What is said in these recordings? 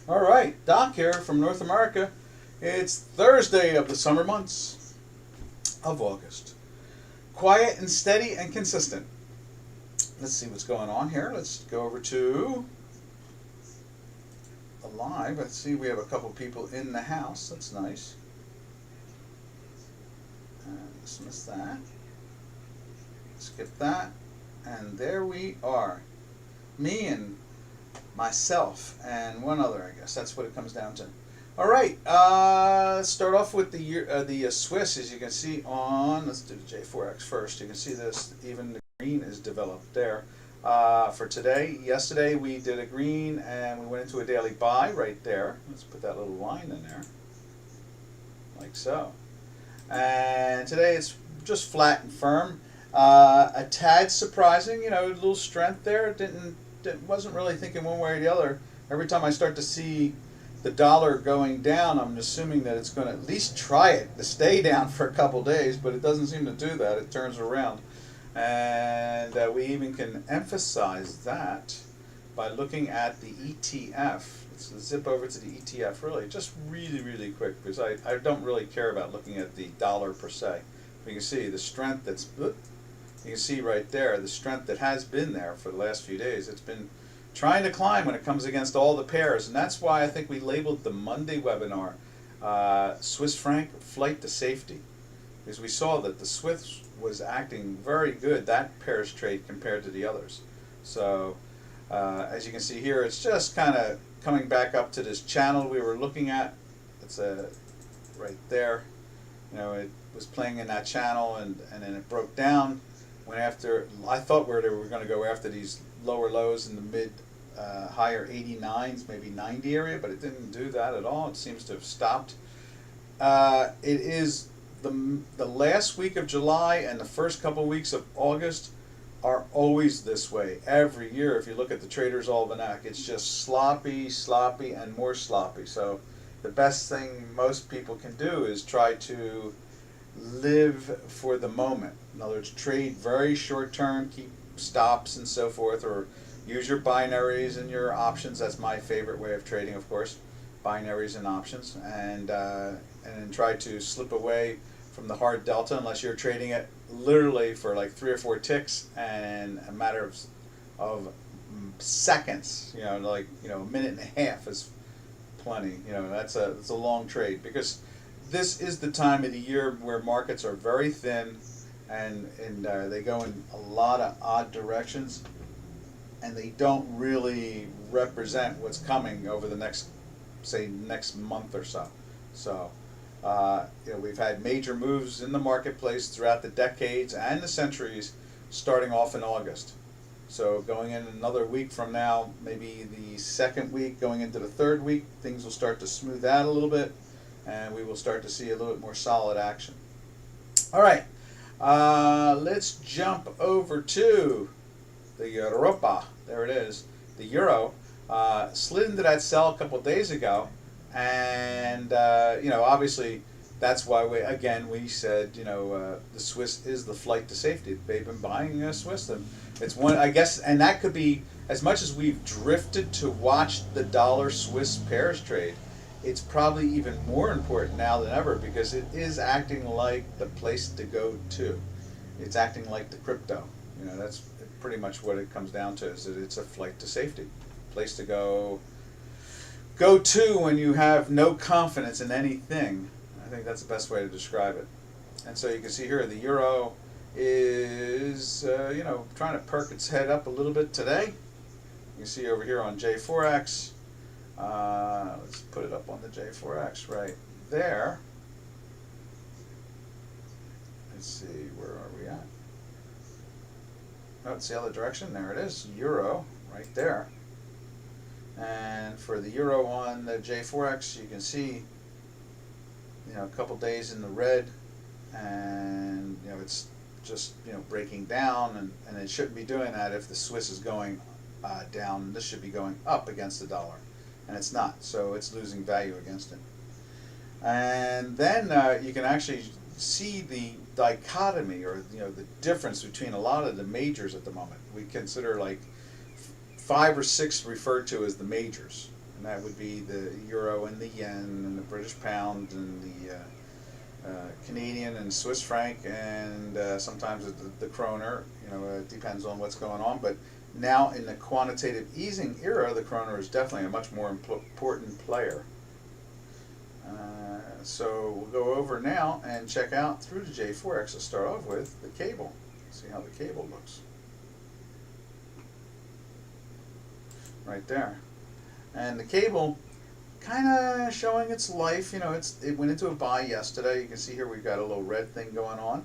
All right, Doc here from North America. It's Thursday of the summer months of August. Quiet and steady and consistent. Let's see what's going on here. Let's go over to the live. Let's see, we have a couple people in the house. That's nice. Dismiss that. Skip that. And there we are. Me and myself and one other, I guess. That's what it comes down to. All right, let's start off with the Swiss. As you can see on, let's do the J4X first. You can see this, even the green is developed there. For today, yesterday we did a green and we went into a daily buy right there. Let's put that little line in there, like so. And today it's just flat and firm. A tad surprising, you know, a little strength there. Wasn't really thinking one way or the other. Every time I start to see the dollar going down, I'm assuming that it's going to at least try it to stay down for a couple days, but it doesn't seem to do that. It turns around. And we even can emphasize that by looking at the ETF. Let's zip over to the ETF really, just really quick, because I don't really care about looking at the dollar per se. You can see the strength that's, you can see right there, the strength that has been there for the last few days. It's been trying to climb when it comes against all the pairs, and that's why I think we labeled the Monday webinar Swiss franc flight to safety, because we saw that the Swiss was acting very good, that pair's trade, compared to the others. So as you can see here, it's just kind of coming back up to this channel we were looking at. It's right there. You know, it was playing in that channel, and then it broke down. Went after, I thought they were going to go after these lower lows in the mid, higher 89s, maybe 90 area, but it didn't do that at all. It seems to have stopped. It is the last week of July and the first couple weeks of August are always this way. Every year, if you look at the Trader's Almanac, it's just sloppy, and more sloppy. So the best thing most people can do is try to live for the moment. In other words, trade very short term, keep stops and so forth, or use your binaries and your options. That's my favorite way of trading, of course, binaries and options, and then try to slip away from the hard delta unless you're trading it literally for like 3 or 4 ticks and a matter of seconds. You know, like, you know, a minute and a half is plenty. You know, that's a long trade, because this is the time of the year where markets are very thin, and they go in a lot of odd directions, and they don't really represent what's coming over the next month or so. So you know, we've had major moves in the marketplace throughout the decades and the centuries, starting off in August. So going in another week from now, maybe the second week, going into the third week, things will start to smooth out a little bit, and we will start to see a little bit more solid action. All right, let's jump over to the Europa. There it is. The Euro slid into that sell a couple days ago, and you know, obviously that's why we said, you know, the Swiss is the flight to safety. They've been buying Swiss. It's one, I guess, and that could be, as much as we've drifted to watch the dollar Swiss pairs trade, it's probably even more important now than ever, because it is acting like the place to go to. It's acting like the crypto. You know, that's pretty much what it comes down to, is that it's a flight to safety, place to go to when you have no confidence in anything. I think that's the best way to describe it. And so you can see here the euro is you know, trying to perk its head up a little bit today. You can see over here on J4X. Let's put it up on the J4X right there. Let's see, where are we at? Oh, it's the other direction. There it is, euro right there. And for the euro on the J4X, you can see, you know, a couple days in the red, and you know, it's just, you know, breaking down, and it shouldn't be doing that if the Swiss is going down. This should be going up against the dollar, and it's not, so it's losing value against it. And then you can actually see the dichotomy, or you know, the difference between a lot of the majors at the moment. We consider like 5 or 6 referred to as the majors, and that would be the euro and the yen and the British pound and the Canadian and Swiss franc, and sometimes the kroner. It depends on what's going on. But now in the quantitative easing era, the kroner is definitely a much more important player. So we'll go over now and check out through the J4X. Let's start off with the cable. See how the cable looks. Right there. And the cable kind of showing its life. It went into a buy yesterday. You can see here we've got a little red thing going on.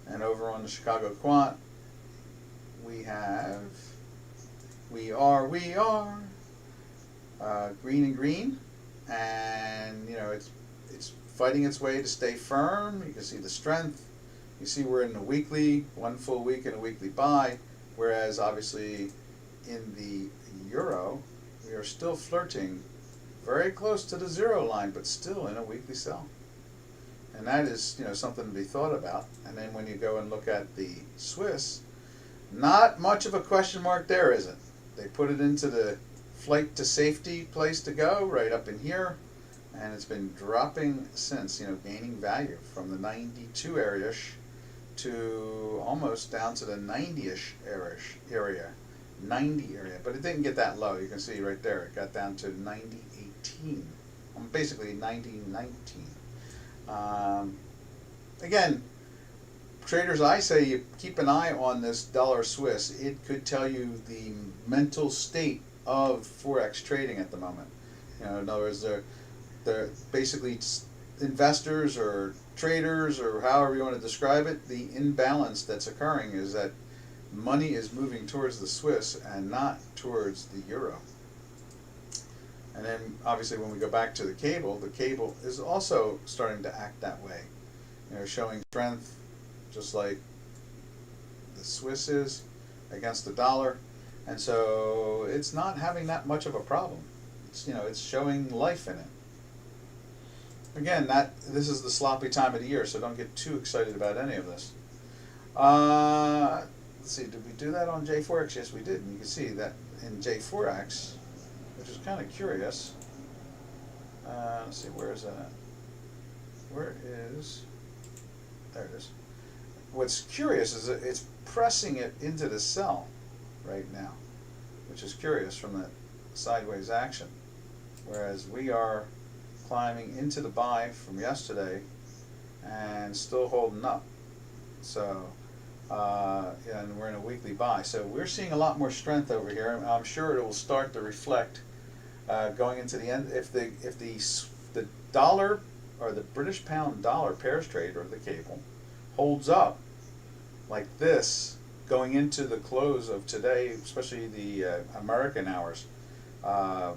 And over on the Chicago Quant, we have we are green and green, and it's fighting its way to stay firm. You can see the strength. You see we're in the weekly, one full week and a weekly buy, whereas obviously in the euro we are still flirting very close to the zero line, but still in a weekly sell. And that is something to be thought about. And then when you go and look at the Swiss, not much of a question mark there, is it? They put it into the flight to safety place to go right up in here, and it's been dropping since, gaining value from the 92 area-ish to almost down to the 90-ish area, 90 area. But it didn't get that low. You can see right there, it got down to 90.18, basically 90.19. Again, traders, I say you keep an eye on this dollar Swiss. It could tell you the mental state of Forex trading at the moment. In other words, they're basically investors or traders, or however you want to describe it. The imbalance that's occurring is that money is moving towards the Swiss and not towards the euro. And then obviously when we go back to the cable is also starting to act that way. Showing strength just like the Swiss is against the dollar. And so it's not having that much of a problem. It's showing life in it. Again, this is the sloppy time of the year, so don't get too excited about any of this. Let's see, did we do that on J4X? Yes, we did. And you can see that in J4X, which is kind of curious. Let's see, where is that at? There it is. What's curious is that it's pressing it into the sell right now, which is curious from that sideways action. Whereas we are climbing into the buy from yesterday and still holding up. So, and we're in a weekly buy. So we're seeing a lot more strength over here. I'm sure it will start to reflect going into the end. If the dollar or the British pound dollar pairs trade or the cable holds up like this going into the close of today, especially the American hours, I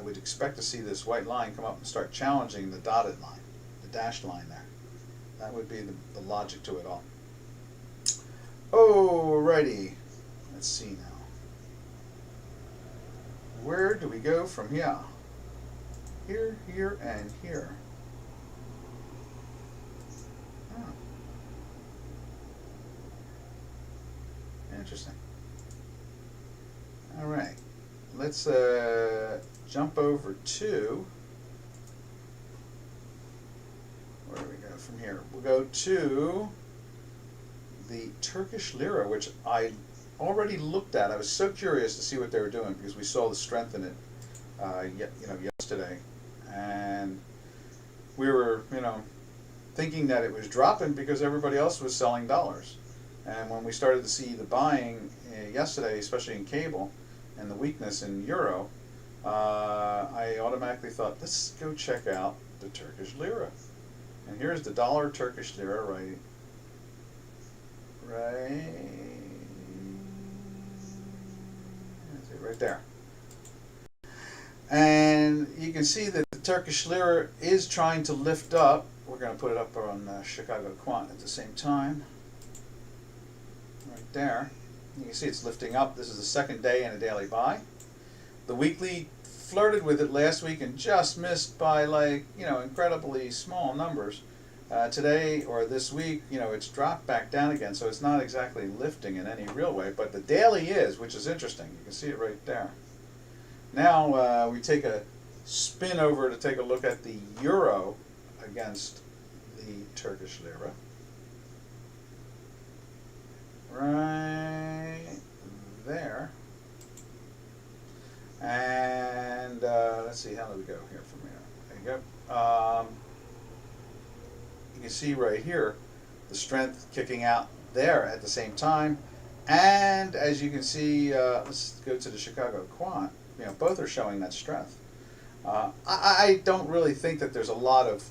would expect to see this white line come up and start challenging the dotted line, the dashed line there. That would be the logic to it all. Alrighty, let's see now. Where do we go from here? Here, here, and here. Interesting. All right, let's jump over to, where do we go from here? We'll go to the Turkish lira, which I already looked at. I was so curious to see what they were doing because we saw the strength in it, yesterday, and we were, thinking that it was dropping because everybody else was selling dollars. And when we started to see the buying yesterday, especially in cable, and the weakness in euro, I automatically thought, let's go check out the Turkish lira. And here's the dollar Turkish lira right there. And you can see that the Turkish lira is trying to lift up. We're going to put it up on Chicago Quant at the same time. Right there. You can see it's lifting up. This is the second day in a daily buy. The weekly flirted with it last week and just missed by incredibly small numbers. Today or this week, it's dropped back down again, so it's not exactly lifting in any real way, but the daily is, which is interesting. You can see it right there. Now we take a spin over to take a look at the euro against the Turkish lira. Right there. And let's see, how do we go here from here? There you go. You can see right here the strength kicking out there at the same time. And as you can see, let's go to the Chicago quant. You know, both are showing that strength. I don't really think that there's a lot of,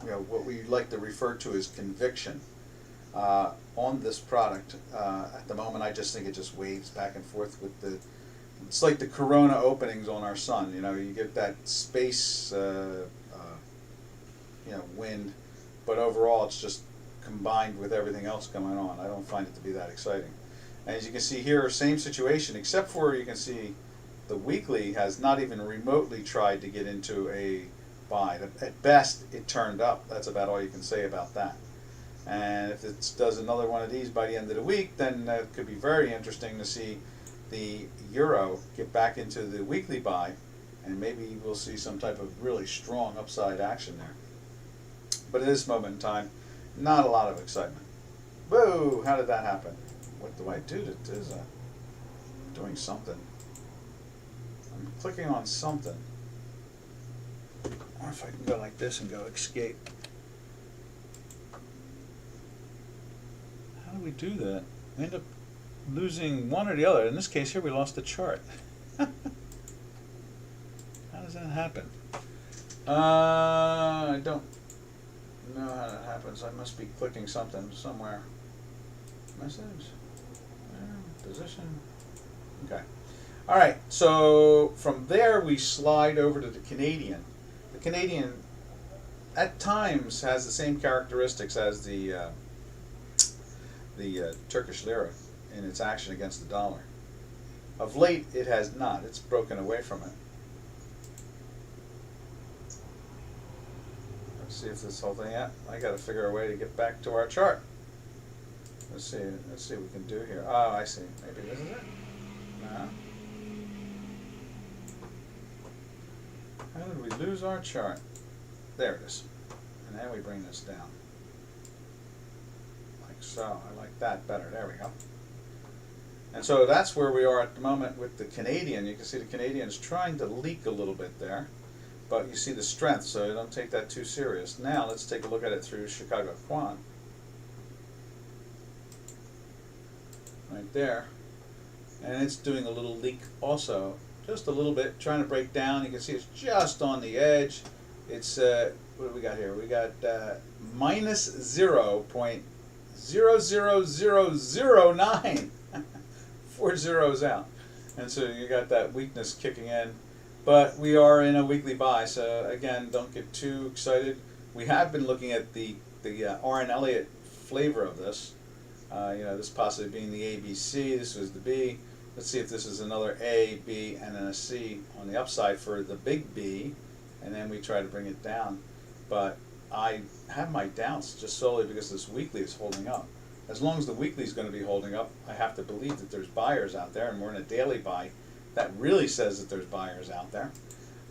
you know, what we like to refer to as conviction on this product. At the moment, I just think it just waves back and forth with the, it's like the corona openings on our sun. You know, you get that space, you know, wind, but overall it's just combined with everything else going on. I don't find it to be that exciting. And as you can see here, same situation, except for you can see the weekly has not even remotely tried to get into a buy. At best, it turned up. That's about all you can say about that. And if it does another one of these by the end of the week, then it could be very interesting to see the euro get back into the weekly buy, and maybe we'll see some type of really strong upside action there. But at this moment in time, not a lot of excitement. Whoa, how did that happen? What do I do to do that? Doing something. I'm clicking on something. Or if I can go like this and go escape. How do we do that? We end up losing one or the other. In this case here, we lost the chart. How does that happen? I don't know how that happens. I must be clicking something somewhere. Message? Position? Okay. Alright, so from there we slide over to the Canadian. The Canadian at times has the same characteristics as the Turkish lira in its action against the dollar. Of late it has not. It's broken away from it. Let's see if this whole thing, yeah, I got to figure a way to get back to our chart. Let's see what we can do here. Oh, I see. Maybe this is it? No. How did we lose our chart? There it is. And then we bring this down. Like so. I like that better. There we go. And so that's where we are at the moment with the Canadian. You can see the Canadian is trying to leak a little bit there. But you see the strength, so don't take that too serious. Now let's take a look at it through Chicago quant. Right there, and it's doing a little leak also, just a little bit, trying to break down. You can see it's just on the edge. It's what do we got here? We got minus 0.00009, 4 zeros out, and so you got that weakness kicking in. But we are in a weekly buy, so again, don't get too excited. We have been looking at the R.N. Elliott flavor of this. You know, this possibly being the ABC, this was the B. Let's see if this is another A, B, and then a C on the upside for the big B, and then we try to bring it down. But I have my doubts just solely because this weekly is holding up. As long as the weekly is going to be holding up, I have to believe that there's buyers out there, and we're in a daily buy. That really says that there's buyers out there.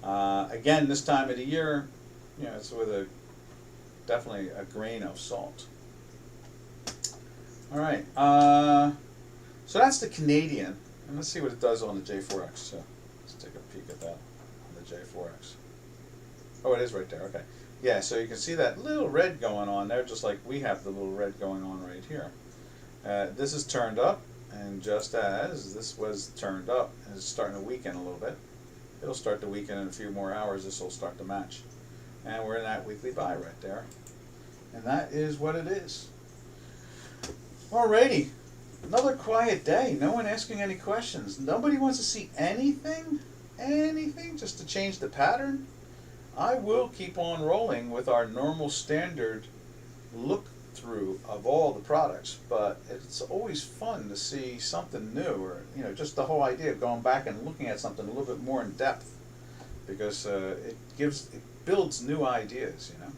Again, this time of the year, you know, it's with definitely a grain of salt. All right, so that's the Canadian, and let's see what it does on the J4X. So let's take a peek at that on the J4X. Oh, it is right there. Okay, yeah. So you can see that little red going on there, just like we have the little red going on right here. This is turned up, and just as this was turned up, and it's starting to weaken a little bit. It'll start to weaken in a few more hours. This will start to match, and we're in that weekly buy right there, and that is what it is. Alrighty, another quiet day. No one asking any questions. Nobody wants to see anything, just to change the pattern. I will keep on rolling with our normal standard look through of all the products, but it's always fun to see something new, or you know, just the whole idea of going back and looking at something a little bit more in depth, because it builds new ideas, you know.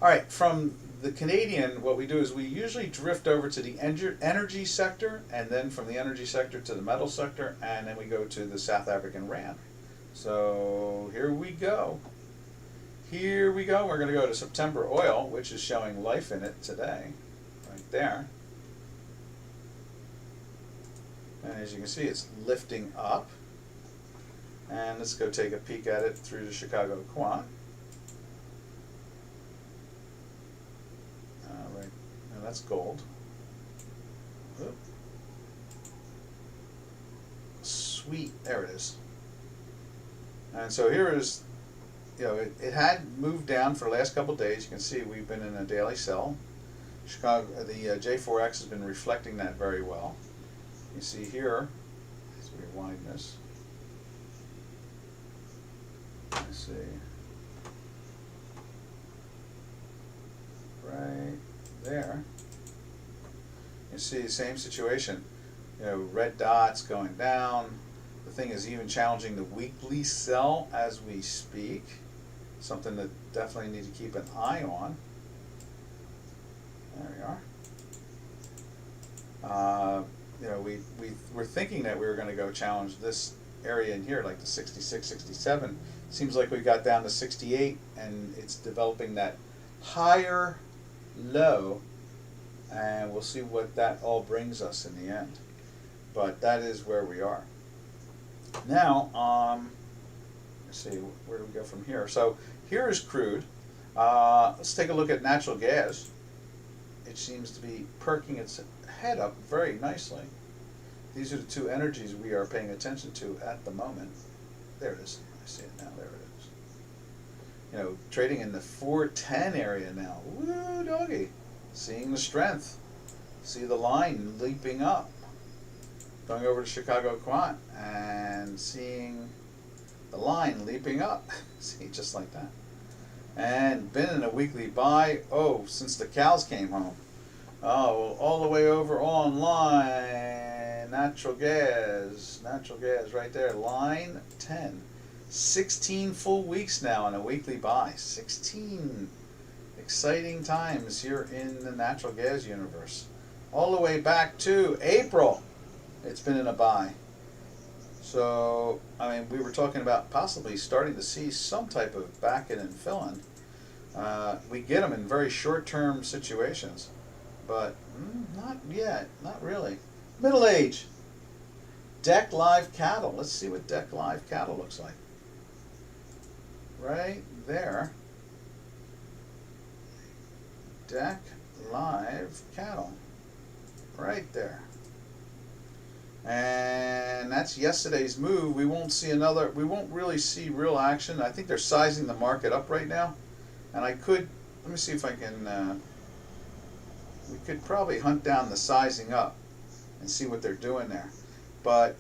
All right, from the Canadian, what we do is we usually drift over to the energy sector, and then from the energy sector to the metal sector, and then we go to the South African rand. So here we go. Here we go. We're going to go to September oil, which is showing life in it today, right there. And as you can see, it's lifting up. And let's go take a peek at it through the Chicago Quant. Right, now that's gold. Oop. Sweet, there it is. And so here is, you know, it had moved down for the last couple of days. You can see we've been in a daily sell. Chicago, the J4X has been reflecting that very well. You see here, let's rewind this. Let's see. Right there. You see the same situation. You know, red dots going down. The thing is even challenging the weekly sell as we speak. Something that definitely need to keep an eye on. There we are. You know, we were thinking that we were going to go challenge this area in here, like the 66, 67. Seems like we got down to 68, and it's developing that higher low, and we'll see what that all brings us in the end. But that is where we are. Now, let's see, where do we go from here? So here is crude. Let's take a look at natural gas. It seems to be perking its head up very nicely. These are the two energies we are paying attention to at the moment. There it is. I see it now. There it is. You know, trading in the 410 area now. Woo, doggy. Seeing the strength. See the line leaping up. Going over to Chicago Quant and seeing the line leaping up. See, just like that. And been in a weekly buy, since the cows came home. Oh, well, all the way over online. Natural gas right there. Line 10. 16 full weeks now in a weekly buy. 16 exciting times here in the natural gas universe. All the way back to April. It's been in a buy. So, I mean, we were talking about possibly starting to see some type of back-in and fill-in. We get them in very short-term situations, but not yet, not really. Middle age. Deck Live Cattle. Let's see what Deck Live Cattle looks like. Right there. Deck Live Cattle. Right there. And that's yesterday's move. We won't really see real action. I think they're sizing the market up right now. And let me see if I can, we could probably hunt down the sizing up and see what they're doing there. But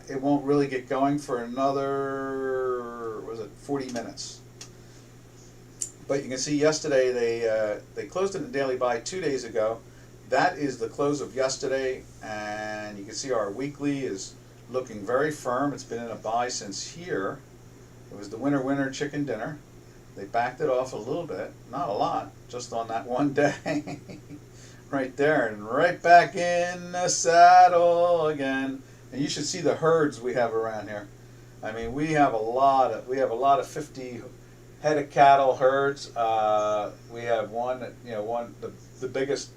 it won't really get going for another, 40 minutes. But you can see yesterday they closed in the daily buy 2 days ago. That is the close of yesterday, and you can see our weekly is looking very firm. It's been in a buy since here. It was the winner chicken dinner. They backed it off a little bit, not a lot, just on that one day. Right there, and right back in the saddle again. And you should see the herds we have around here. I mean, we have a lot of 50 head of cattle herds. We have the biggest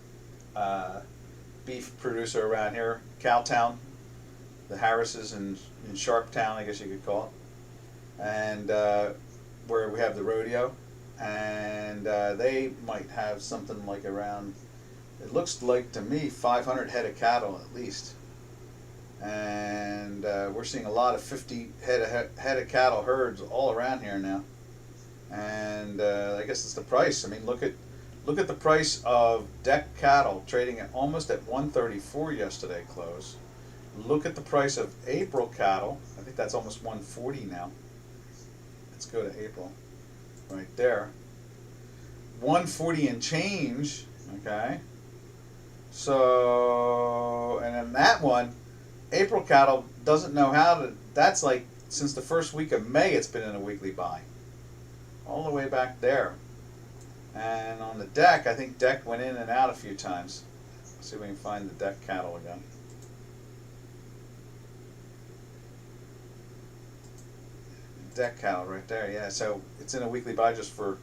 beef producer around here, Cowtown, the Harrises in Sharptown, I guess you could call it, and where we have the rodeo, and they might have something like around, it looks like to me 500 head of cattle at least, and we're seeing a lot of 50 head of cattle herds all around here now, and I guess it's the price. I mean, look at the price of deck cattle trading at almost at 134 yesterday close. Look at the price of April cattle. I think that's almost 140 now. Let's go to April. Right there. 140 and change. Okay. So, and then that one, April cattle doesn't know how to, that's like since the first week of May it's been in a weekly buy. All the way back there. And on the deck, I think deck went in and out a few times. Let's see if we can find the deck cattle again. Deck cattle right there, yeah. So it's in a weekly buy just for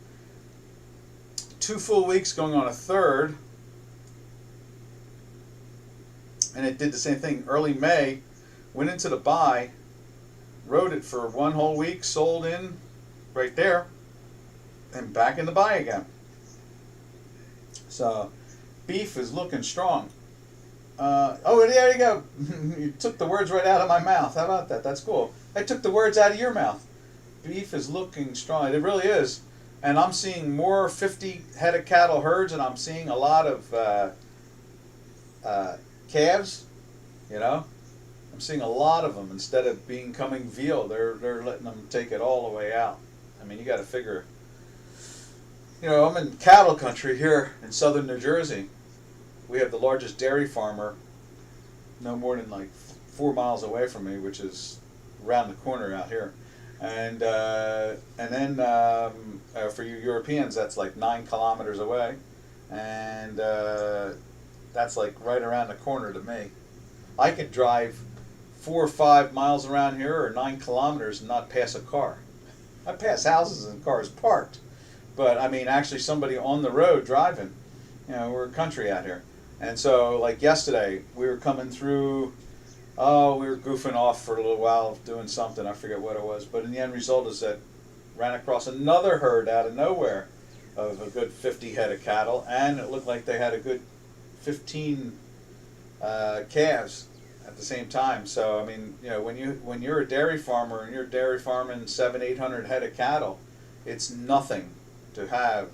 2 full weeks, going on a third. And it did the same thing. Early May, went into the buy, rode it for 1 whole week, sold in right there, and back in the buy again. So beef is looking strong. Oh, there you go. You took the words right out of my mouth. How about that? That's cool. I took the words out of your mouth. Beef is looking strong. It really is. And I'm seeing more 50 head of cattle herds, and I'm seeing a lot of calves. You know, I'm seeing a lot of them instead of becoming veal. They're letting them take it all the way out. I mean, you got to figure. You know, I'm in cattle country here in southern New Jersey. We have the largest dairy farmer, no more than like 4 miles away from me, which is around the corner out here. And then for you Europeans, that's like 9 kilometers away, and that's like right around the corner to me. I could drive 4 or 5 miles around here, or 9 kilometers, and not pass a car. I pass houses and cars parked, but I mean actually somebody on the road driving. You know, we're country out here, and so like yesterday we were coming through. Oh, we were goofing off for a little while doing something. I forget what it was. But in the end result is that ran across another herd out of nowhere of a good 50 head of cattle. And it looked like they had a good 15 calves at the same time. So, I mean, you know, when you're a dairy farmer and you're dairy farming 700-800 head of cattle, it's nothing to have,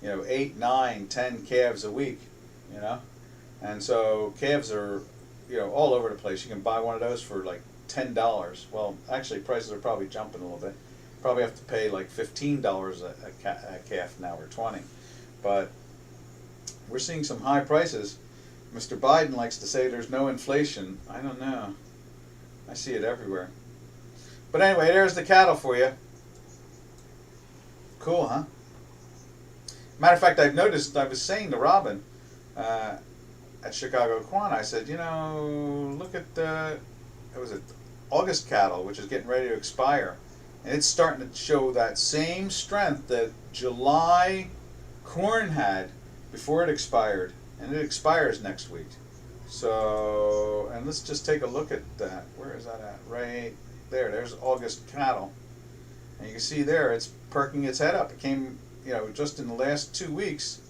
you know, 8, 9, 10 calves a week, you know. And so calves are, you know, all over the place. You can buy one of those for like $10. Well, actually, prices are probably jumping a little bit. Probably have to pay like $15 a calf now, or 20. But we're seeing some high prices. Mr. Biden likes to say there's no inflation. I don't know. I see it everywhere. But anyway, there's the cattle for you. Cool, huh? Matter of fact, I've noticed, I was saying to Robin, at Chicago Quan, I said, you know, look at the, it was August cattle, which is getting ready to expire, and it's starting to show that same strength that July corn had before it expired, and it expires next week. So, and let's just take a look at that. Where is that at? Right there. There's August cattle, and you can see there it's perking its head up. It came, you know, just in the last 2 weeks.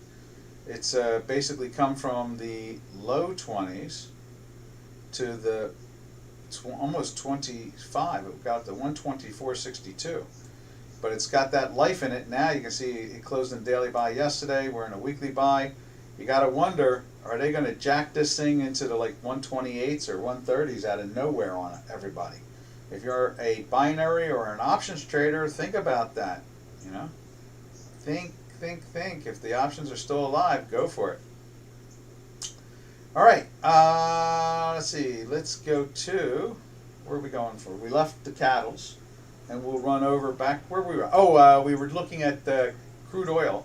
It's basically come from the low 20s to the almost 25. It got the 124.62. But it's got that life in it now. You can see it closed in daily buy yesterday. We're in a weekly buy. You got to wonder, are they going to jack this thing into the like 128s or 130s out of nowhere on everybody? If you're a binary or an options trader, think about that. You know, think. If the options are still alive, go for it. All right, let's see. Let's go to, where are we going for? We left the cattles, and we'll run over back where we were. Oh, we were looking at crude oil,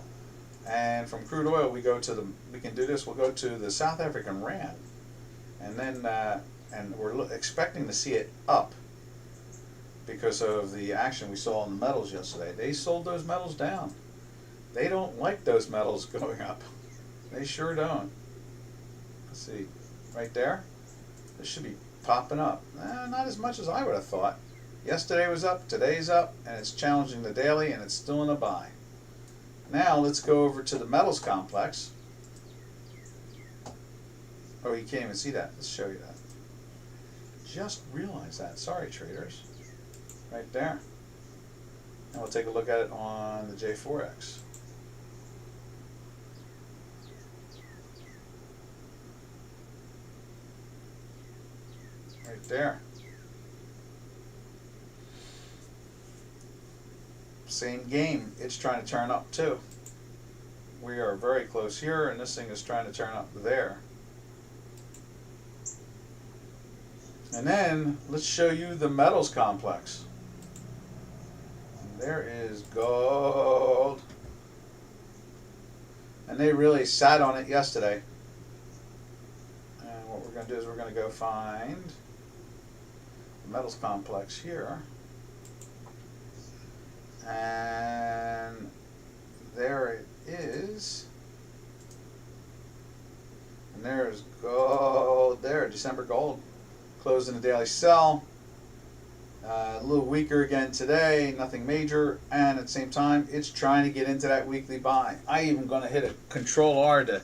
and from crude oil we go to we can do this. We'll go to the South African rand, and then and we're expecting to see it up because of the action we saw in the metals yesterday. They sold those metals down. They don't like those metals going up. They sure don't. Let's see, right there. This should be popping up. Not as much as I would have thought. Yesterday was up, today's up, and it's challenging the daily, and it's still in a buy. Now let's go over to the metals complex. Oh, you can't even see that. Let's show you that. Just realized that. Sorry, traders. Right there. And we'll take a look at it on the J4X. Right there. Same game. It's trying to turn up too. We are very close here, and this thing is trying to turn up there. And then let's show you the metals complex. And there is gold. and they really sat on it yesterday. And what we're going to do is we're going to go find the metals complex here, and there it is. And there's gold there, December gold. Closed in the daily sell. A little weaker again today, nothing major, and at the same time, it's trying to get into that weekly buy. I even going to hit a Control R to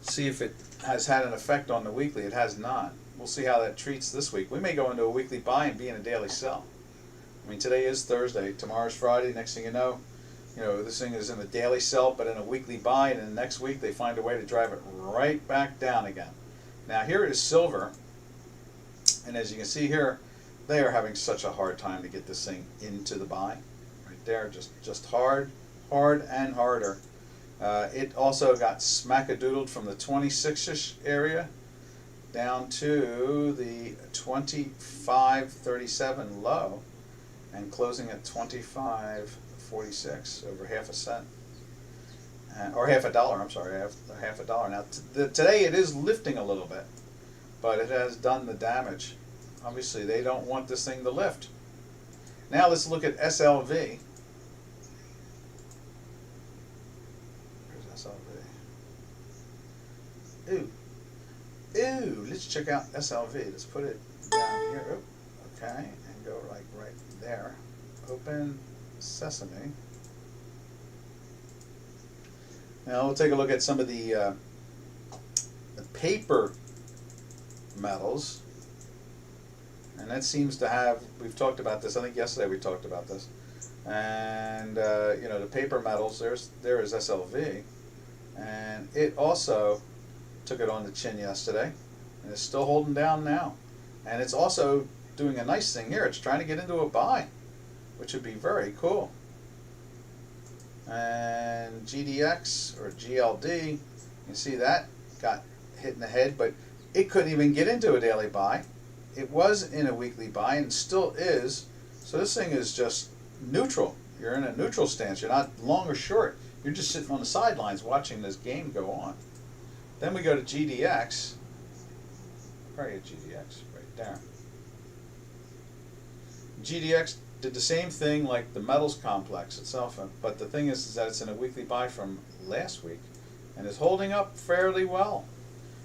see if it has had an effect on the weekly. It has not. We'll see how that treats this week. We may go into a weekly buy and be in a daily sell. I mean, today is Thursday, tomorrow's Friday. Next thing you know, this thing is in a daily sell, but in a weekly buy, and then next week they find a way to drive it right back down again. Now here is silver, and as you can see here, they are having such a hard time to get this thing into the buy. Right there, just hard and harder. It also got smackadoodled from the 26-ish area down to the 25.37 low, and closing at 25.46, over half a cent, or half a dollar. I'm sorry, half a dollar. Now today it is lifting a little bit, but it has done the damage. Obviously, they don't want this thing to lift. Now let's look at SLV. Where's SLV? Ooh, let's check out SLV. Let's put it down here. Oop, okay, and go like right there. Open Sesame. Now we'll take a look at some of the paper metals. And that seems to have, we've talked about this, I think yesterday we talked about this. And, the paper metals, there is SLV. And it also took it on the chin yesterday. And it's still holding down now. And it's also doing a nice thing here. It's trying to get into a buy, which would be very cool. And GDX, or GLD, you can see that got hit in the head, but it couldn't even get into a daily buy. It was in a weekly buy and still is. So this thing is just neutral. You're in a neutral stance. You're not long or short. You're just sitting on the sidelines watching this game go on. Then we go to GDX. Probably at GDX right there. GDX did the same thing like the metals complex itself, but the thing is that it's in a weekly buy from last week and is holding up fairly well.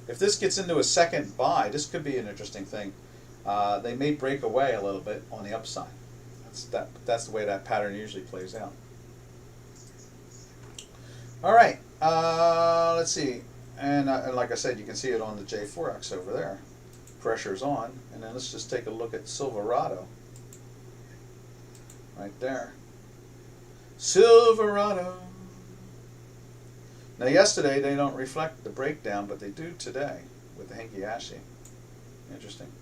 If this gets into a second buy, this could be an interesting thing. They may break away a little bit on the upside. That's the way that pattern usually plays out. All right, let's see. And like I said, you can see it on the J4X over there. Pressure's on. And then let's just take a look at Silverado. Right there. Silverado. Now yesterday they don't reflect the breakdown, but they do today with the Hinky-Ashi. Interesting.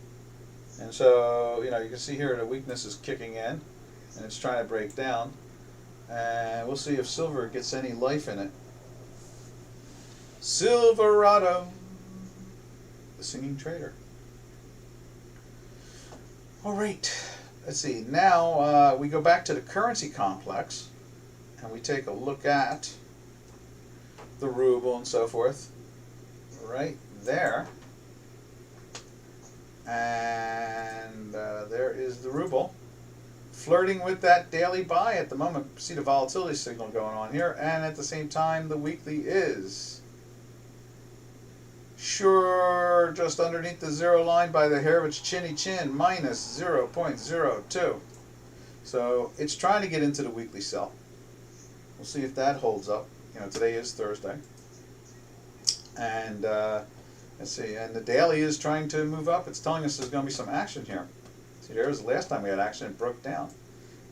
And so, you can see here the weakness is kicking in, and it's trying to break down. And we'll see if silver gets any life in it. Silverado, the singing trader. All right, let's see. Now we go back to the currency complex, and we take a look at the ruble and so forth. Right there. And there is the ruble, flirting with that daily buy at the moment. See the volatility signal going on here, and at the same time the weekly is sure just underneath the zero line by the hair of its chinny chin, minus 0.02. So it's trying to get into the weekly sell. We'll see if that holds up. Today is Thursday, and let's see, and the daily is trying to move up. It's telling us there's going to be some action here. See, there was the last time we had action, it broke down.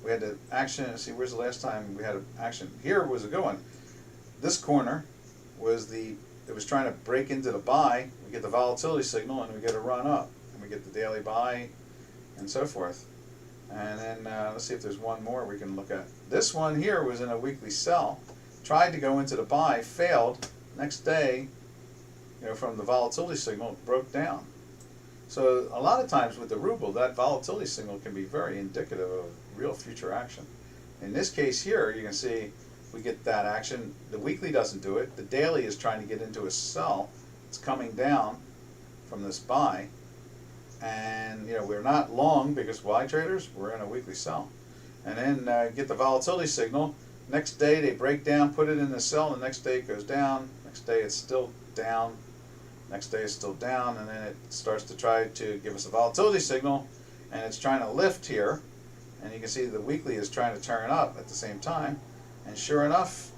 We had the action, let's see, where's the last time we had action? Here was a good one. This corner was it was trying to break into the buy. We get the volatility signal and we get a run up. And we get the daily buy and so forth. And then let's see if there's one more we can look at. This one here was in a weekly sell. Tried to go into the buy, failed. Next day, from the volatility signal, it broke down. So a lot of times with the ruble, that volatility signal can be very indicative of real future action. In this case here, you can see we get that action. The weekly doesn't do it. The daily is trying to get into a sell. It's coming down from this buy, and we're not long because why traders? We're in a weekly sell, and then get the volatility signal. Next day they break down, put it in the sell. The next day it goes down. Next day it's still down. Next day it's still down, and then it starts to try to give us a volatility signal, and it's trying to lift here. And you can see the weekly is trying to turn up at the same time, and sure enough,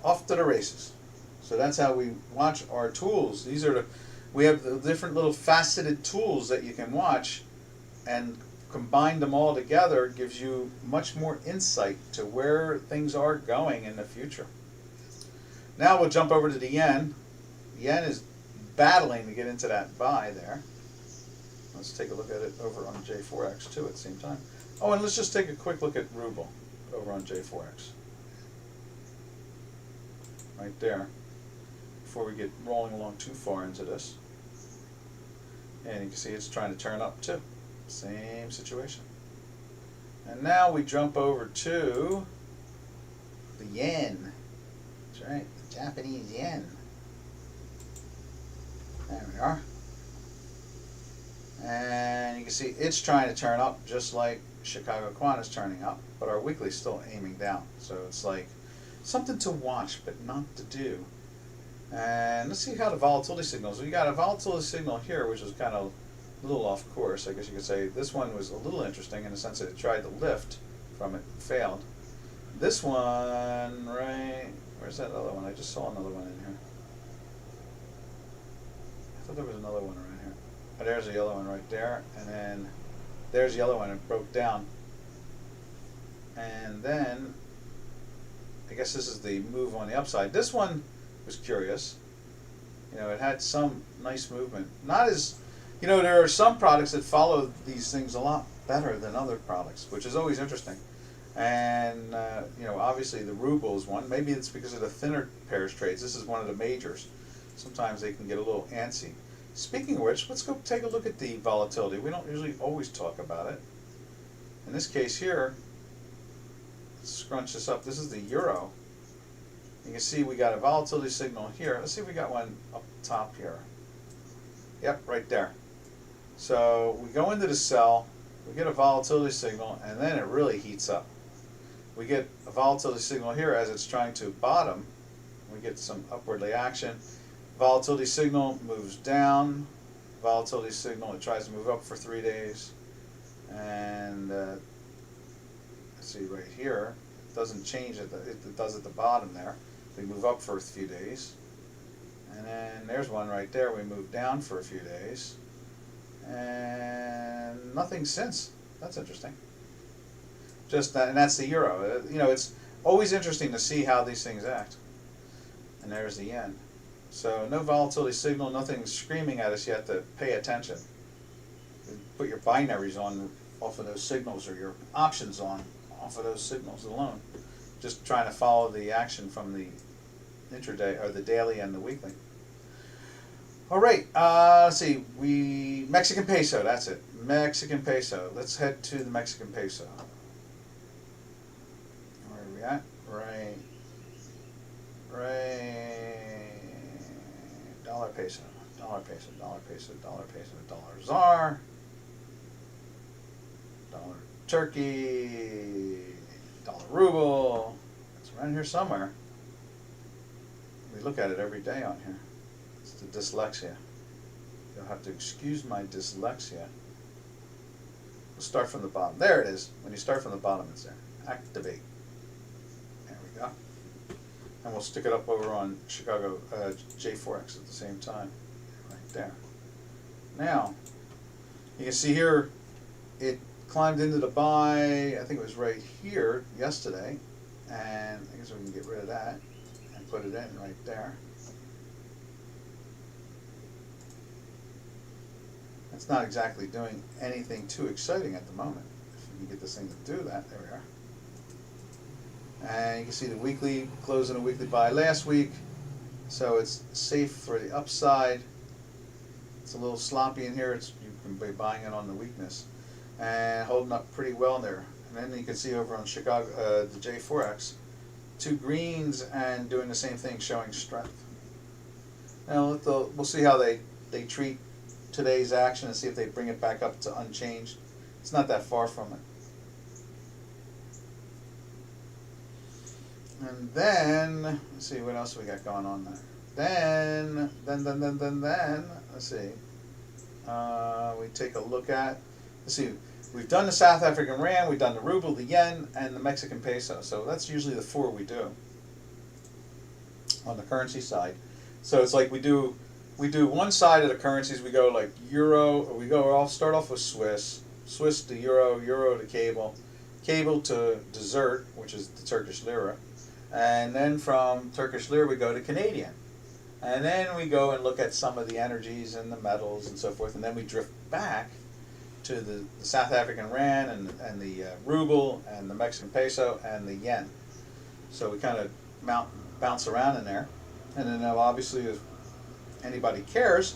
off to the races. So that's how we watch our tools. We have the different little faceted tools that you can watch, and combine them all together gives you much more insight to where things are going in the future. Now we'll jump over to the yen. The yen is battling to get into that buy there. Let's take a look at it over on J4X too at the same time. Oh, and let's just take a quick look at ruble over on J4X. Right there. Before we get rolling along too far into this. And you can see it's trying to turn up too. Same situation. And now we jump over to the yen. That's right, the Japanese yen. There we are. And you can see it's trying to turn up just like Chicago Quan is turning up, but our weekly is still aiming down. So it's like something to watch but not to do. And let's see how the volatility signals. We got a volatility signal here, which is kind of a little off course, I guess you could say. This one was a little interesting in the sense that it tried to lift from it and failed. This one, right, where's that other one? I just saw another one in here. I thought there was another one around here. Oh, there's a yellow one right there, and then there's the yellow one. It broke down. And then, I guess this is the move on the upside. This one was curious. It had some nice movement. Not as, there are some products that follow these things a lot better than other products, which is always interesting. And, obviously the ruble is one. Maybe it's because of the thinner pairs trades. This is one of the majors. Sometimes they can get a little antsy. Speaking of which, let's go take a look at the volatility. We don't usually always talk about it. In this case here, let's scrunch this up. This is the euro. You can see we got a volatility signal here. Let's see if we got one up top here. Yep, right there. So we go into the sell, we get a volatility signal, and then it really heats up. We get a volatility signal here as it's trying to bottom. We get some upwardly action. Volatility signal moves down. Volatility signal, it tries to move up for 3 days. And let's see right here, it doesn't change it does at the bottom there. We move up for a few days. And then there's one right there. We move down for a few days. And nothing since. That's interesting. Just that, and that's the euro. It's always interesting to see how these things act. And there's the yen. So no volatility signal, nothing screaming at us yet to pay attention. You put your binaries on off of those signals, or your options on off of those signals alone. Just trying to follow the action from the intraday, or the daily and the weekly. All right, let's see. Mexican peso, that's it. Mexican peso. Let's head to the Mexican peso. Where are we at? Right. Dollar peso, dollar peso, dollar peso, dollar peso, dollar ZAR, dollar Turkey, dollar ruble. It's around here somewhere. We look at it every day on here. It's the dyslexia. You'll have to excuse my dyslexia. We'll start from the bottom. There it is. When you start from the bottom, it's there. Activate. There we go. And we'll stick it up over on Chicago J4X at the same time, right there. Now, you can see here, it climbed into the buy, I think it was right here yesterday, and I guess we can get rid of that and put it in right there. It's not exactly doing anything too exciting at the moment. If we can get this thing to do that, there we are. And you can see the weekly, closing a weekly buy last week, so it's safe for the upside. It's a little sloppy in here. You can be buying it on the weakness, and holding up pretty well there. And then you can see over on Chicago, the J4X, two greens and doing the same thing, showing strength. Now we'll see how they treat today's action and see if they bring it back up to unchanged. It's not that far from it. And then, let's see what else we got going on there. Then, let's see. We take a look at, let's see, we've done the South African Rand, we've done the Ruble, the Yen, and the Mexican Peso. So that's usually the four we do on the currency side. So it's like we do one side of the currencies, we go like Euro, or I'll start off with Swiss to Euro, Euro to Cable, Cable to Dessert, which is the Turkish Lira. And then from Turkish Lira we go to Canadian. And then we go and look at some of the energies and the metals and so forth. And then we drift back to the South African Rand and the Ruble and the Mexican Peso and the Yen. So we kind of bounce around in there. And then obviously if anybody cares,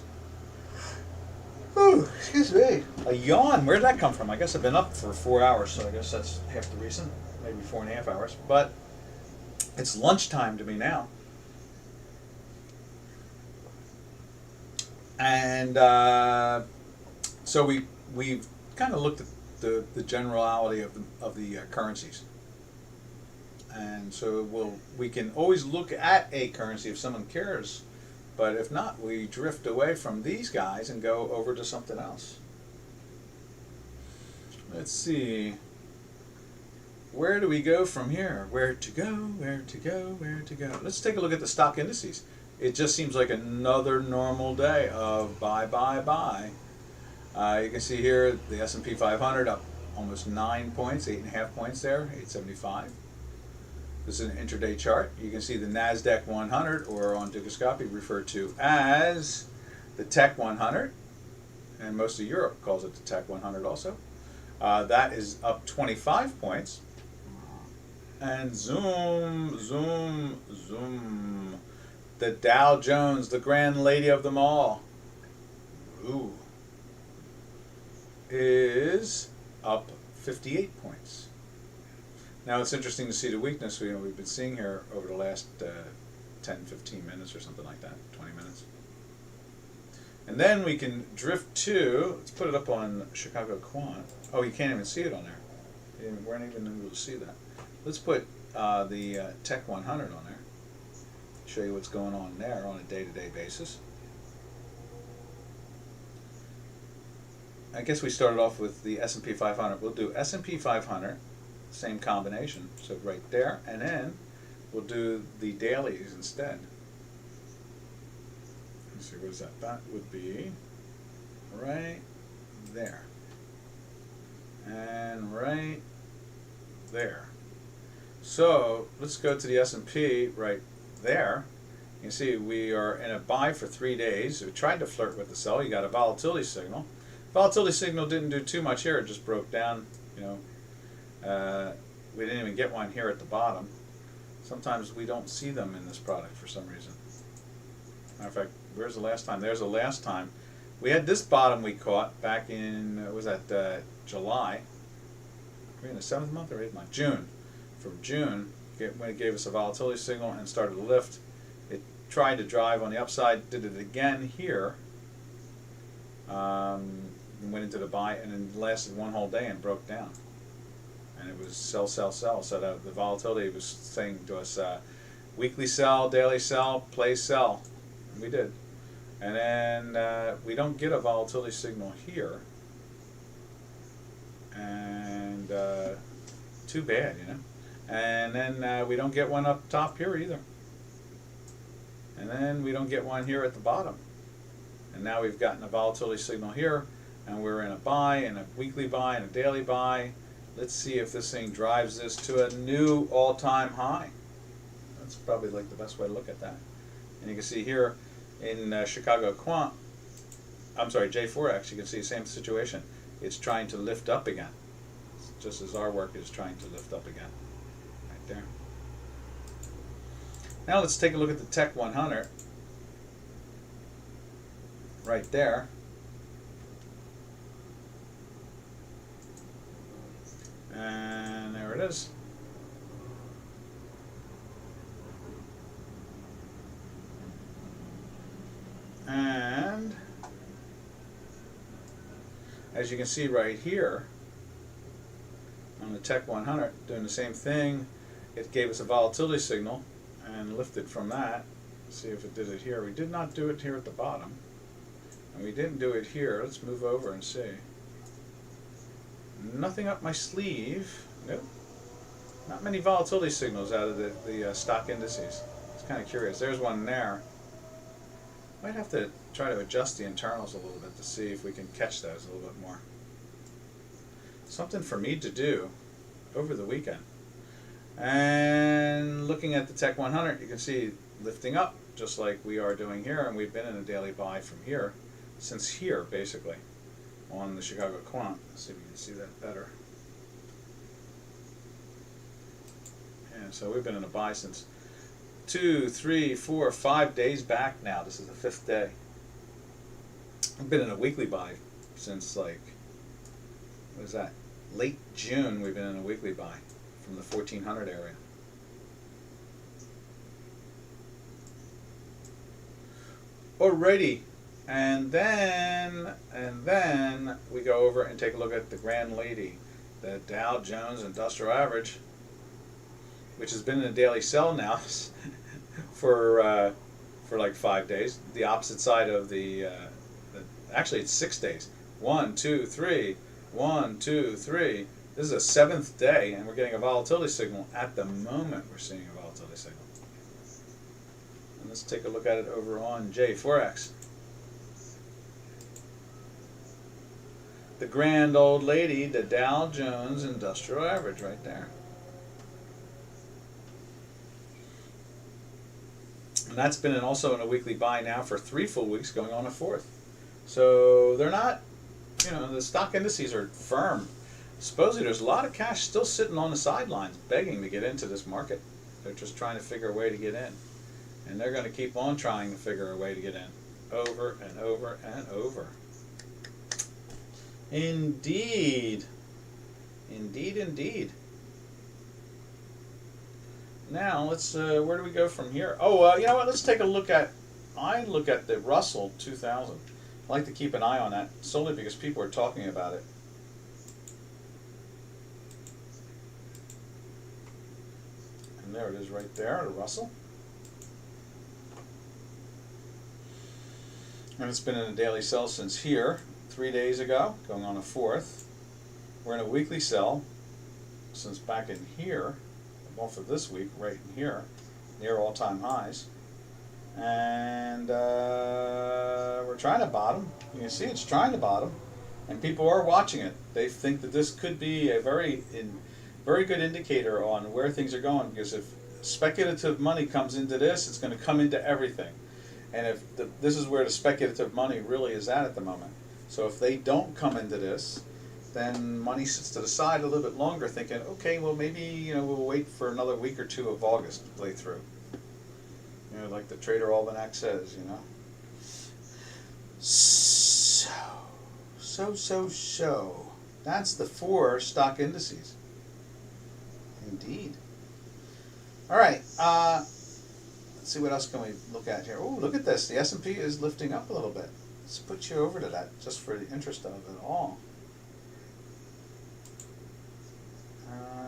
oh, excuse me, a yawn. Where did that come from? I guess I've been up for 4 hours, so I guess that's half the reason. Maybe 4.5 hours. But it's lunchtime to me now. And so we've kind of looked at the generality of the currencies. And so we can always look at a currency if someone cares. But if not, we drift away from these guys and go over to something else. Let's see. Where do we go from here? Where to go, where to go, where to go? Let's take a look at the stock indices. It just seems like another normal day of buy, buy, buy. You can see here the S&P 500 up almost 9 points, 8.5 points there, 875. This is an intraday chart. You can see the NASDAQ 100, or on Dukascopy referred to as the Tech 100, and most of Europe calls it the Tech 100 also. That is up 25 points. And zoom, zoom, zoom. The Dow Jones, the grand lady of them all, ooh, is up 58 points. Now it's interesting to see the weakness we've been seeing here over the last 10, 15 minutes or something like that, 20 minutes. And then we can drift to, let's put it up on Chicago Quant. Oh, you can't even see it on there. We weren't even able to see that. Let's put the Tech 100 on there. Show you what's going on there on a day-to-day basis. I guess we started off with the S&P 500. We'll do S&P 500, same combination, so right there, and then we'll do the dailies instead. Let's see, what is that? That would be right there. And right there. So let's go to the S&P right there. You can see we are in a buy for 3 days. We tried to flirt with the sell. You got a volatility signal. Volatility signal didn't do too much here. It just broke down. We didn't even get one here at the bottom. Sometimes we don't see them in this product for some reason. Matter of fact, where's the last time? There's the last time. We had this bottom we caught back in, was that July? We're in the 7th month or 8th month? June. From June, when it gave us a volatility signal and started to lift, it tried to drive on the upside, did it again here, went into the buy, and then lasted one whole day and broke down. And it was sell, sell, sell. So the volatility was saying to us, weekly sell, daily sell, play sell. And we did. And then we don't get a volatility signal here. And too bad, And then we don't get one up top here either. And then we don't get one here at the bottom. And now we've gotten a volatility signal here, and we're in a buy, and a weekly buy, and a daily buy. Let's see if this thing drives this to a new all-time high. That's probably like the best way to look at that. And you can see here in Chicago Quant, I'm sorry, J4X, you can see the same situation. It's trying to lift up again, just as our work is trying to lift up again. Right there. Now let's take a look at the Tech 100. Right there. And there it is. And as you can see right here on the Tech 100, doing the same thing. It gave us a volatility signal and lifted from that. Let's see if it did it here. We did not do it here at the bottom, and we didn't do it here. Let's move over and see. Nothing up my sleeve. Nope. Not many volatility signals out of the stock indices. It's kind of curious. There's one there. Might have to try to adjust the internals a little bit to see if we can catch those a little bit more. Something for me to do over the weekend. And looking at the Tech 100, you can see lifting up just like we are doing here, and we've been in a daily buy from here, since here basically, on the Chicago Quant. Let's see if you can see that better. And so we've been in a buy since 2, 3, 4, 5 days back now. This is the 5th day. We've been in a weekly buy since, like, what is that? Late June we've been in a weekly buy from the 1400 area. Alrighty, and then we go over and take a look at the Grand Lady, the Dow Jones Industrial Average, which has been in a daily sell now for like 5 days. The opposite side of actually it's 6 days. 1, 2, 3. 1, 2, 3. This is a 7th day, and we're getting a volatility signal. At the moment, we're seeing a volatility signal. And let's take a look at it over on J4X. The grand old lady, the Dow Jones Industrial Average, right there. And that's been also in a weekly buy now for 3 full weeks, going on a 4th. So they're not, the stock indices are firm. Supposedly there's a lot of cash still sitting on the sidelines begging to get into this market. They're just trying to figure a way to get in. And they're going to keep on trying to figure a way to get in. Over and over and over. Indeed. Indeed, indeed. Now, let's, where do we go from here? Oh, you know what, let's take a look at, I look at the Russell 2000. I like to keep an eye on that, solely because people are talking about it. And there it is right there, the Russell. And it's been in a daily sell since here, 3 days ago, going on a 4th. We're in a weekly sell since back in here, well, for this week, right in here, near all-time highs. And we're trying to bottom. You can see it's trying to bottom, and people are watching it. They think that this could be a very good indicator on where things are going, because if speculative money comes into this, it's going to come into everything. And if this is where the speculative money really is at the moment. So if they don't come into this, then money sits to the side a little bit longer, thinking, okay, well maybe we'll wait for another week or two of August to play through. Like the Trader Almanac says, So. That's the 4 stock indices. Indeed. All right. Let's see what else can we look at here. Oh, look at this. The S&P is lifting up a little bit. Let's put you over to that just for the interest of it all.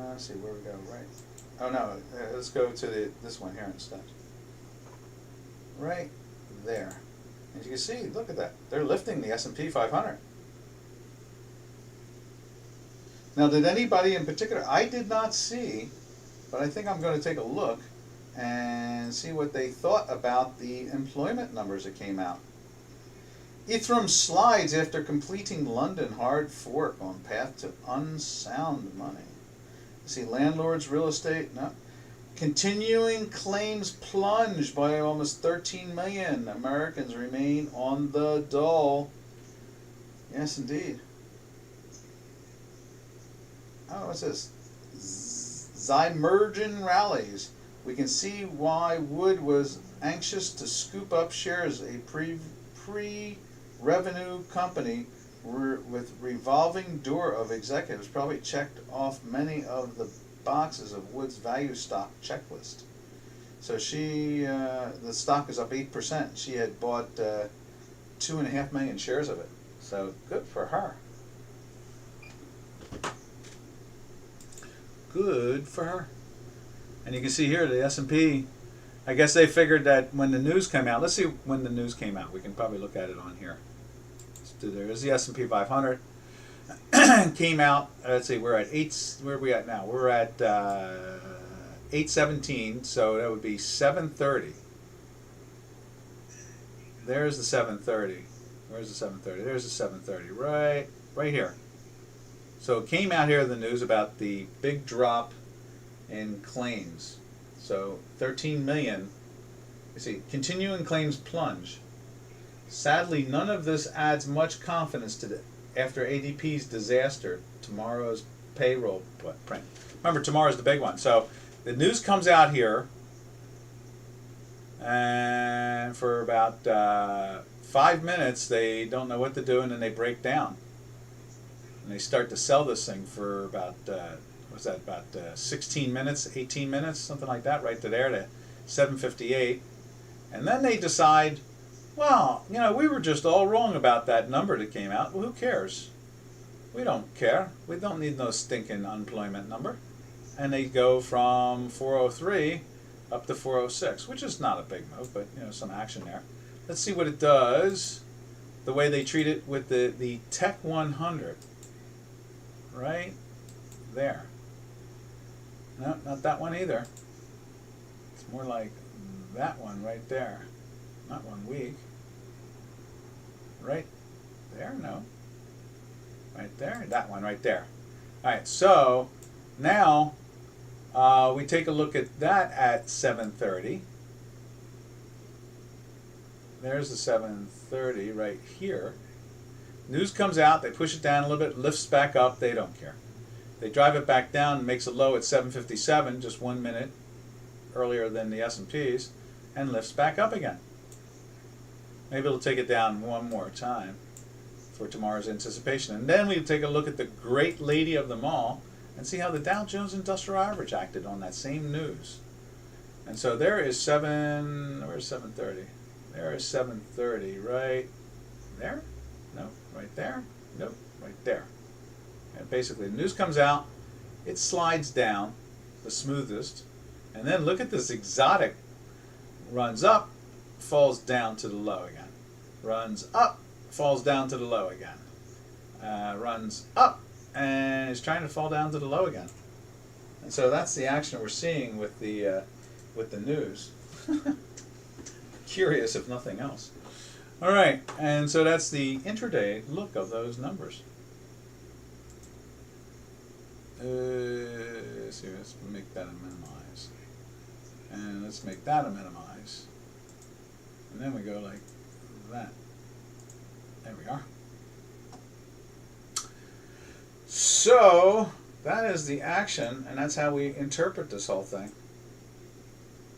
Let's see where we go. Right. Oh no. Let's go to this one here instead. Right there. As you can see, look at that. They're lifting the S&P 500. Now, did anybody in particular, I did not see, but I think I'm going to take a look and see what they thought about the employment numbers that came out. Ethereum slides after completing London hard fork on path to unsound money. See, landlords, real estate, no. Continuing claims plunge by almost 13 million. Americans remain on the dole. Yes, indeed. Oh, what's this? Zymergen rallies. We can see why Wood was anxious to scoop up shares. A pre-revenue company with revolving door of executives probably checked off many of the boxes of Wood's value stock checklist. So she, the stock is up 8%. She had bought 2.5 million shares of it. So good for her. Good for her. And you can see here the S&P, I guess they figured that when the news came out, let's see when the news came out. We can probably look at it on here. Let's do there. There's the S&P 500. Came out, let's see, we're at 8, where are we at now? We're at 817, so that would be 730. There's the 730. Where's the 730? There's the 730, right here. So it came out here in the news about the big drop in claims. So 13 million. You see, continuing claims plunge. Sadly, none of this adds much confidence to the after ADP's disaster, tomorrow's payroll print. Remember, tomorrow's the big one. So the news comes out here, and for about 5 minutes, they don't know what to do, and then they break down. And they start to sell this thing for about, what's that, about 16 minutes, 18 minutes, something like that, right to there, to 758. And then they decide, well, you know, we were just all wrong about that number that came out. Well, who cares? We don't care. We don't need no stinking unemployment number. And they go from 403 up to 406, which is not a big move, but, you know, some action there. Let's see what it does, the way they treat it with the Tech 100. Right there. No, not that one either. It's more like that one right there. Not 1 week. Right there? No. Right there? That one right there. Alright, so now we take a look at that at 730. There's the 730 right here. News comes out, they push it down a little bit, lifts back up, they don't care. They drive it back down, makes a low at 757, just 1 minute earlier than the S&Ps, and lifts back up again. Maybe it'll take it down one more time for tomorrow's anticipation. And then we'll take a look at the great lady of them all and see how the Dow Jones Industrial Average acted on that same news. And so there is where's 730? There is 730 right there? No, right there? Nope, right there. And basically the news comes out, it slides down the smoothest, and then look at this exotic, runs up, falls down to the low again. Runs up, falls down to the low again. Runs up, and is trying to fall down to the low again. And so that's the action we're seeing with the news. Curious if nothing else. All right, and so that's the intraday look of those numbers. Let's see, let's make that a minimize. And let's make that a minimize. And then we go like that. There we are. So that is the action, and that's how we interpret this whole thing.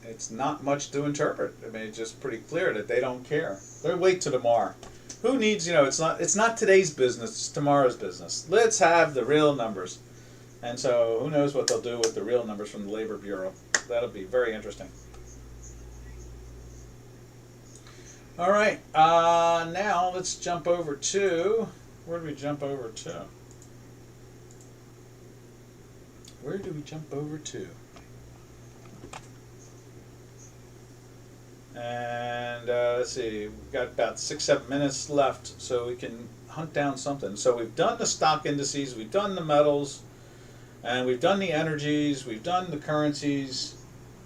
It's not much to interpret. I mean, it's just pretty clear that they don't care. They'll wait till tomorrow. Who needs, you know, it's not today's business, it's tomorrow's business. Let's have the real numbers. And so who knows what they'll do with the real numbers from the Labor Bureau. That'll be very interesting. All right, now let's jump over to, where do we jump over to? Where do we jump over to? And let's see, we've got about 6-7 minutes left, so we can hunt down something. So we've done the stock indices, we've done the metals, and we've done the energies, we've done the currencies.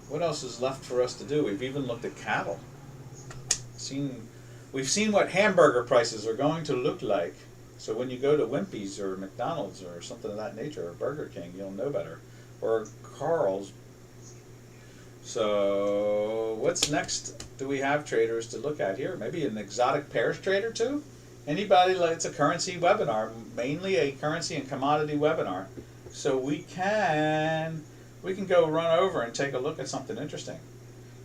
What else is left for us to do? We've even looked at cattle. We've seen what hamburger prices are going to look like. So when you go to Wimpy's or McDonald's or something of that nature, or Burger King, you'll know better. Or Carl's. So what's next do we have traders to look at here? Maybe an exotic pairs trade or two? Anybody, it's a currency webinar, mainly a currency and commodity webinar. So we can go run over and take a look at something interesting.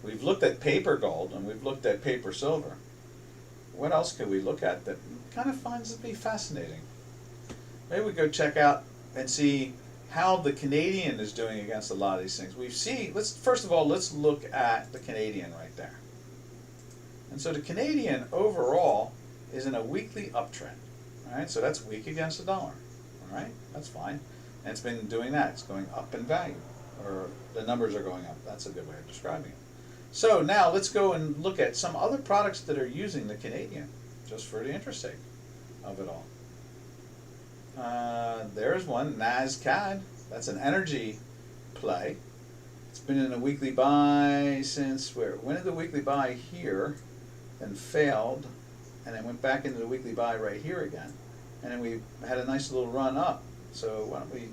We've looked at paper gold and we've looked at paper silver. What else could we look at that kind of finds to be fascinating? Maybe we go check out and see how the Canadian is doing against a lot of these things. First of all, let's look at the Canadian right there. And so the Canadian overall is in a weekly uptrend. All right, so that's weak against the dollar. All right, that's fine. And it's been doing that. It's going up in value, or the numbers are going up. That's a good way of describing it. So now let's go and look at some other products that are using the Canadian, just for the interest sake of it all. There's one, NASCAD. That's an energy play. It's been in a weekly buy since where? When did the weekly buy here, then failed, and then went back into the weekly buy right here again. And then we had a nice little run up. So why don't we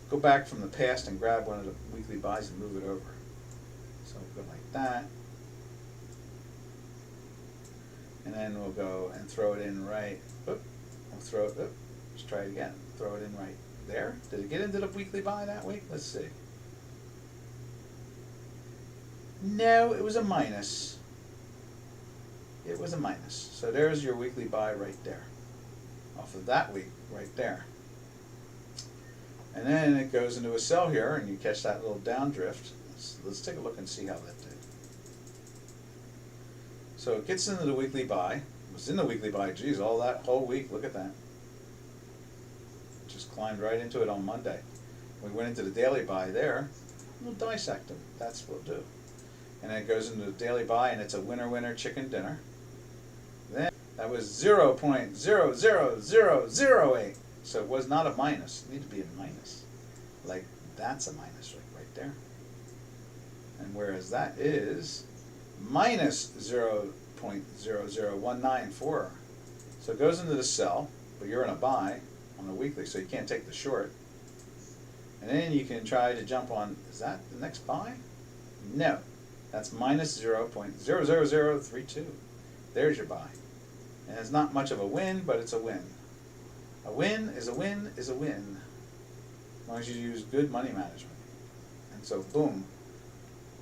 go back from the past and grab one of the weekly buys and move it over. So we'll go like that. And then we'll go and throw it in right, we'll throw it, let's try it again. Throw it in right there. Did it get into the weekly buy that week? Let's see. No, it was a minus. It was a minus. So there's your weekly buy right there. Off of that week, right there. And then it goes into a sell here, and you catch that little down drift. Let's take a look and see how that did. So it gets into the weekly buy. It was in the weekly buy, geez, all that whole week, look at that. Just climbed right into it on Monday. We went into the daily buy there. We'll dissect them. That's what we'll do. And then it goes into the daily buy, and it's a winner chicken dinner. Then that was 0.00008. So it was not a minus. It needed to be a minus. Like that's a minus right there. And whereas that is minus 0.00194. So it goes into the sell, but you're in a buy on the weekly, so you can't take the short. And then you can try to jump on, is that the next buy? No. That's minus 0.00032. There's your buy. And it's not much of a win, but it's a win. A win is a win is a win. As long as you use good money management. And so boom.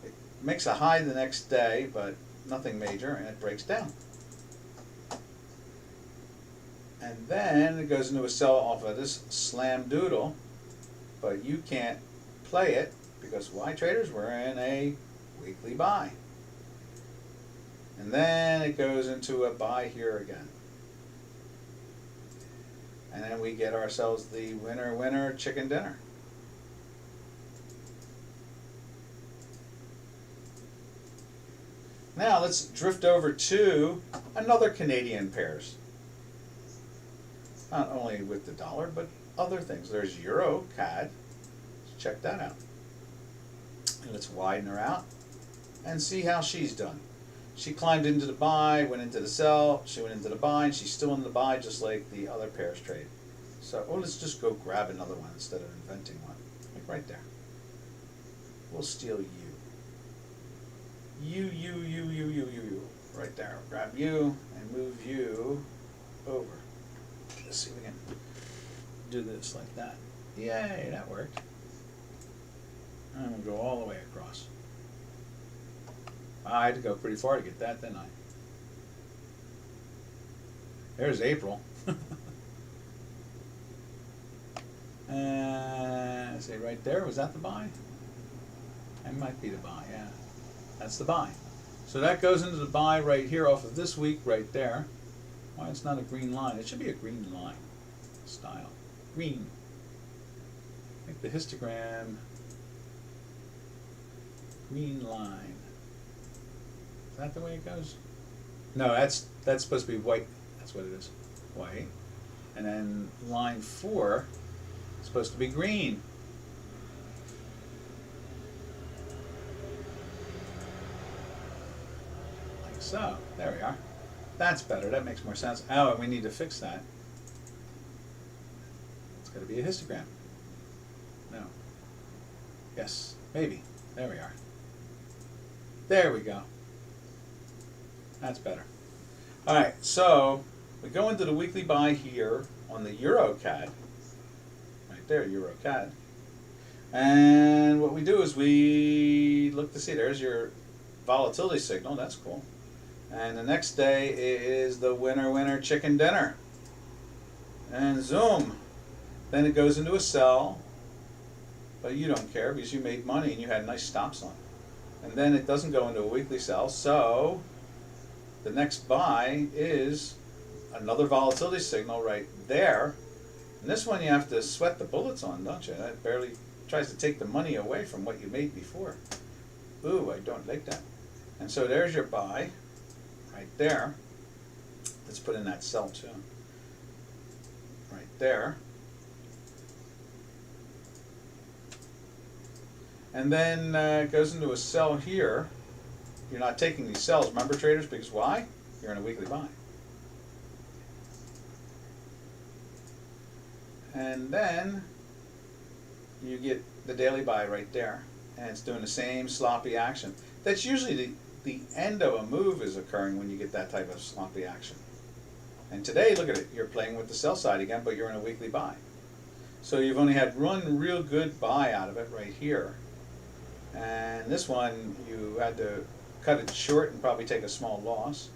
It makes a high the next day, but nothing major, and it breaks down. And then it goes into a sell off of this slam doodle, but you can't play it because why, traders? We're in a weekly buy. And then it goes into a buy here again. And then we get ourselves the winner chicken dinner. Now let's drift over to another Canadian pairs. Not only with the dollar, but other things. There's Euro, CAD. Let's check that out. And let's widen her out and see how she's done. She climbed into the buy, went into the sell, she went into the buy, and she's still in the buy just like the other pairs trade. So, let's just go grab another one instead of inventing one. Like right there. We'll steal you. You. Right there. Grab you and move you over. Let's see if we can do this like that. Yay, that worked. And we'll go all the way across. I had to go pretty far to get that, didn't I? There's April. And say right there, was that the buy? That might be the buy, yeah. That's the buy. So that goes into the buy right here off of this week right there. Why it's not a green line? It should be a green line style. Green. Make the histogram green line. Is that the way it goes? No, that's supposed to be white. That's what it is. White. And then line 4 is supposed to be green. Like so. There we are. That's better. That makes more sense. Oh, and we need to fix that. It's got to be a histogram. No. Yes. Maybe. There we are. There we go. That's better. All right, so we go into the weekly buy here on the EuroCAD. Right there, EuroCAD. And what we do is we look to see, there's your volatility signal. That's cool. And the next day is the winner chicken dinner. And zoom. Then it goes into a sell. But you don't care because you made money and you had nice stops on it. And then it doesn't go into a weekly sell, so the next buy is another volatility signal right there. And this one you have to sweat the bullets on, don't you? That barely tries to take the money away from what you made before. Ooh, I don't like that. And so there's your buy right there. Let's put in that sell too. Right there. And then it goes into a sell here. You're not taking these sells, remember, traders? Because why? You're in a weekly buy. And then you get the daily buy right there. And it's doing the same sloppy action. That's usually the end of a move is occurring when you get that type of sloppy action. And today, look at it, you're playing with the sell side again, but you're in a weekly buy. So you've only had one real good buy out of it right here. And this one, you had to cut it short and probably take a small loss.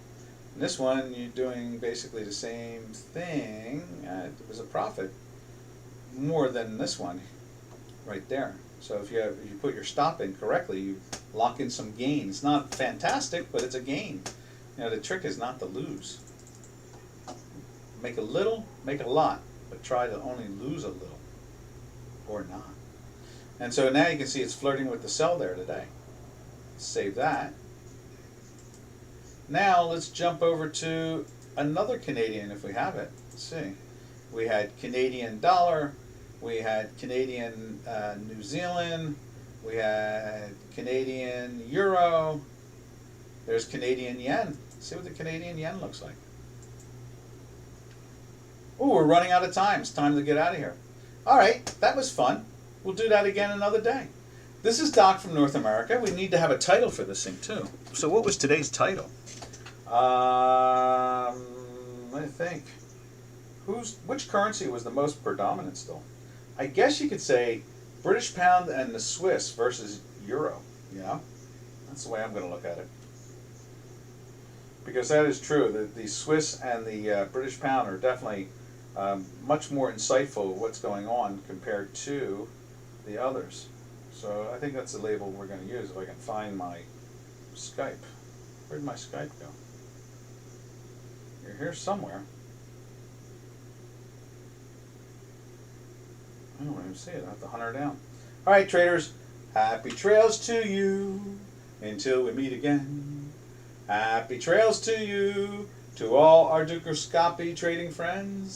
And this one, you're doing basically the same thing. It was a profit more than this one right there. So if you put your stop in correctly, you lock in some gain. It's not fantastic, but it's a gain. You know, the trick is not to lose. Make a little, make a lot, but try to only lose a little, or not. And so now you can see it's flirting with the sell there today. Save that. Now let's jump over to another Canadian if we have it. Let's see. We had Canadian dollar, we had Canadian New Zealand, we had Canadian euro, there's Canadian yen. Let's see what the Canadian yen looks like. Oh, we're running out of time. It's time to get out of here. All right, that was fun. We'll do that again another day. This is Doc from North America. We need to have a title for this thing too. So what was today's title? Let me think. Which currency was the most predominant still? I guess you could say British pound and the Swiss versus euro. Yeah, that's the way I'm going to look at it. Because that is true. The Swiss and the British pound are definitely much more insightful of what's going on compared to the others. So I think that's the label we're going to use if I can find my Skype. Where'd my Skype go? You're here somewhere. I don't even see it. I have to hunt her down. All right, traders. Happy trails to you until we meet again. Happy trails to you, to all our Dukascopy trading friends.